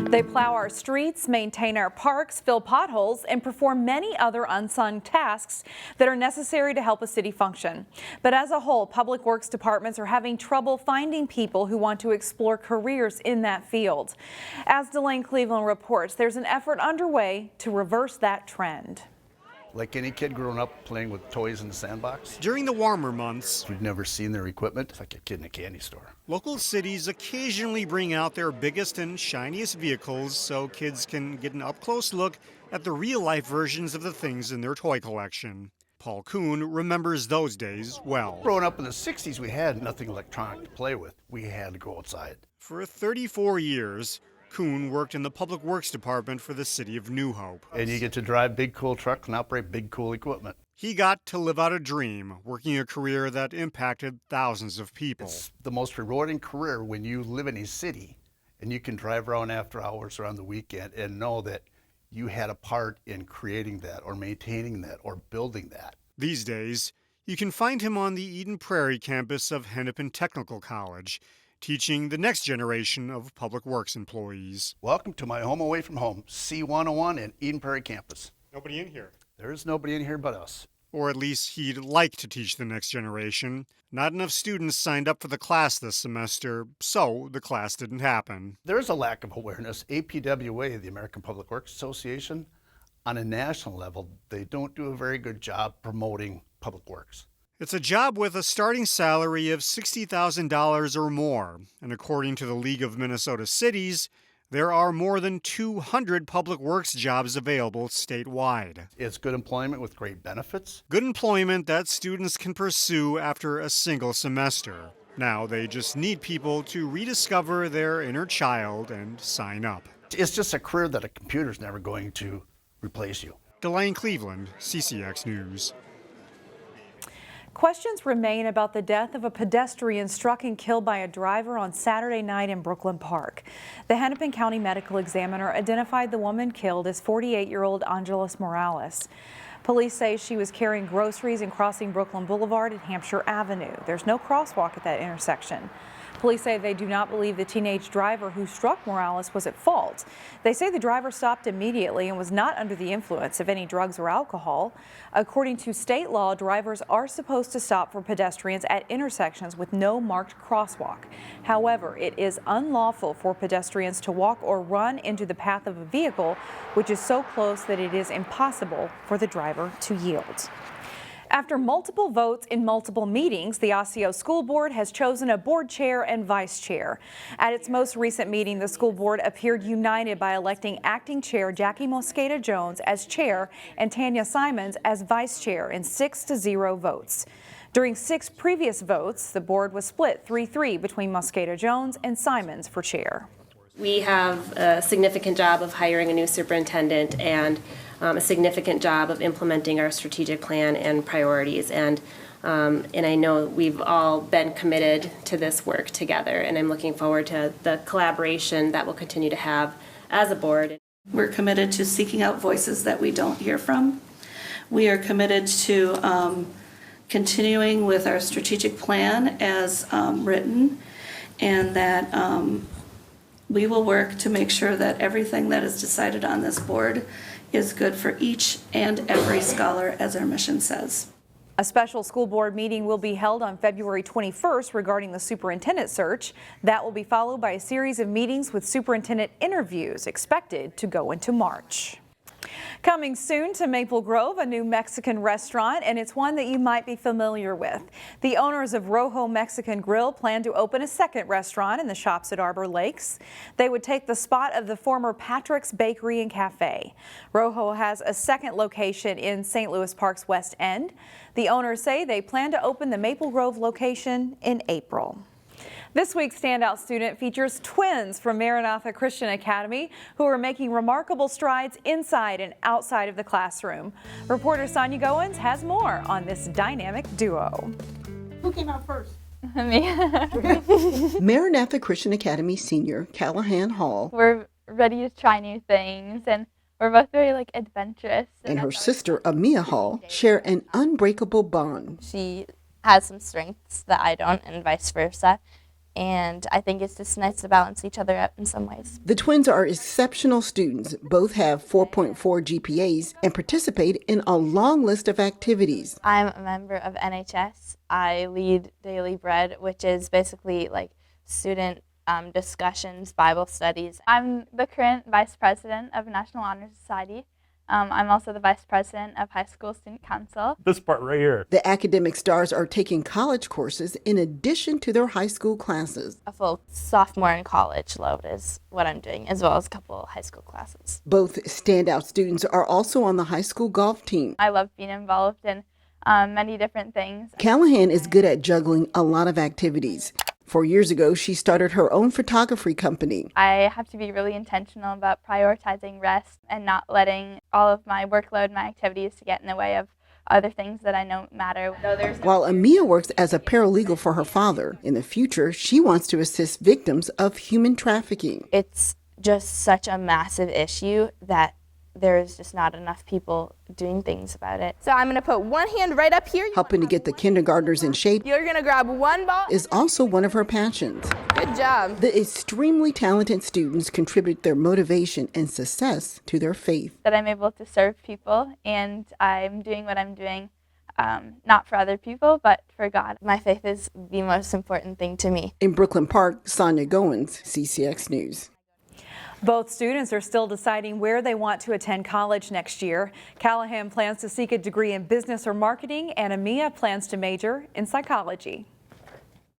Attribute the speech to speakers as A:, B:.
A: They plow our streets, maintain our parks, fill potholes, and perform many other unsung tasks that are necessary to help a city function. But as a whole, public works departments are having trouble finding people who want to explore careers in that field. As Delane Cleveland reports, there's an effort underway to reverse that trend.
B: Like any kid growing up playing with toys in the sandbox.
C: During the warmer months,
B: we've never seen their equipment. It's like a kid in a candy store.
C: Local cities occasionally bring out their biggest and shiniest vehicles so kids can get an up-close look at the real-life versions of the things in their toy collection. Paul Kuhn remembers those days well.
B: Growing up in the 60s, we had nothing electronic to play with. We had to go outside.
C: For 34 years, Kuhn worked in the Public Works Department for the city of New Hope.
B: And you get to drive big, cool trucks and operate big, cool equipment.
C: He got to live out a dream, working a career that impacted thousands of people.
B: It's the most rewarding career when you live in a city and you can drive around after hours or on the weekend and know that you had a part in creating that or maintaining that or building that.
C: These days, you can find him on the Eden Prairie campus of Hennepin Technical College, teaching the next generation of public works employees.
B: Welcome to my home away from home, C101 and Eden Prairie campus.
C: Nobody in here.
B: There is nobody in here but us.
C: Or at least he'd like to teach the next generation. Not enough students signed up for the class this semester, so the class didn't happen.
B: There's a lack of awareness. APWA, the American Public Works Association, on a national level, they don't do a very good job promoting public works.
C: It's a job with a starting salary of $60,000 or more, and according to the League of Minnesota Cities, there are more than 200 public works jobs available statewide.
B: It's good employment with great benefits.
C: Good employment that students can pursue after a single semester. Now they just need people to rediscover their inner child and sign up.
B: It's just a career that a computer's never going to replace you.
C: Delane Cleveland, CCX News.
A: Questions remain about the death of a pedestrian struck and killed by a driver on Saturday night in Brooklyn Park. The Hennepin County Medical Examiner identified the woman killed as 48-year-old Angeles Morales. Police say she was carrying groceries and crossing Brooklyn Boulevard and Hampshire Avenue. There's no crosswalk at that intersection. Police say they do not believe the teenage driver who struck Morales was at fault. They say the driver stopped immediately and was not under the influence of any drugs or alcohol. According to state law, drivers are supposed to stop for pedestrians at intersections with no marked crosswalk. However, it is unlawful for pedestrians to walk or run into the path of a vehicle, which is so close that it is impossible for the driver to yield. After multiple votes in multiple meetings, the Osseo School Board has chosen a board chair and vice chair. At its most recent meeting, the school board appeared united by electing acting chair Jackie Mosqueda-Jones as chair and Tanya Simons as vice chair in 6-0 votes. During 6 previous votes, the board was split 3-3 between Mosqueda-Jones and Simons for chair.
D: We have a significant job of hiring a new superintendent and a significant job of implementing our strategic plan and priorities. And I know we've all been committed to this work together, and I'm looking forward to the collaboration that we'll continue to have as a board.
E: We're committed to seeking out voices that we don't hear from. We are committed to continuing with our strategic plan as written, and that we will work to make sure that everything that is decided on this board is good for each and every scholar, as our mission says.
A: A special school board meeting will be held on February 21st regarding the superintendent search. That will be followed by a series of meetings with superintendent interviews expected to go into March. Coming soon to Maple Grove, a new Mexican restaurant, and it's one that you might be familiar with. The owners of Rojo Mexican Grill plan to open a second restaurant in the shops at Arbor Lakes. They would take the spot of the former Patrick's Bakery and Cafe. Rojo has a second location in St. Louis Park's West End. The owners say they plan to open the Maple Grove location in April. This week's Standout student features twins from Maranatha Christian Academy who are making remarkable strides inside and outside of the classroom. Reporter Sonia Goins has more on this dynamic duo.
F: Who came out first?
G: Me.
F: Maranatha Christian Academy senior Callahan Hall.
G: We're ready to try new things, and we're both very adventurous.
F: And her sister Amia Hall share an unbreakable bond.
H: She has some strengths that I don't, and vice versa.
G: and I think it's just nice to balance each other out in some ways.
F: The twins are exceptional students. Both have 4.4 GPAs and participate in a long list of activities.
G: I'm a member of NHS. I lead Daily Bread, which is basically like student discussions, Bible studies. I'm the current vice president of National Honor Society. I'm also the vice president of High School Student Council.
H: This part right here.
F: The academic stars are taking college courses in addition to their high school classes.
G: A full sophomore in college load is what I'm doing, as well as a couple high school classes.
F: Both Standout students are also on the high school golf team.
G: I love being involved in many different things.
F: Callahan is good at juggling a lot of activities. 4 years ago, she started her own photography company.
G: I have to be really intentional about prioritizing rest and not letting all of my workload, my activities to get in the way of other things that I know matter.
F: While Amia works as a paralegal for her father, in the future, she wants to assist victims of human trafficking.
G: It's just such a massive issue that there's just not enough people doing things about it.
I: So I'm going to put one hand right up here.
F: Helping to get the kindergartners in shape
I: You're going to grab one ball.
F: is also one of her passions.
I: Good job.
F: The extremely talented students contribute their motivation and success to their faith.
G: That I'm able to serve people, and I'm doing what I'm doing not for other people, but for God. My faith is the most important thing to me.
F: In Brooklyn Park, Sonia Goins, CCX News.
A: Both students are still deciding where they want to attend college next year. Callahan plans to seek a degree in business or marketing, and Amia plans to major in psychology.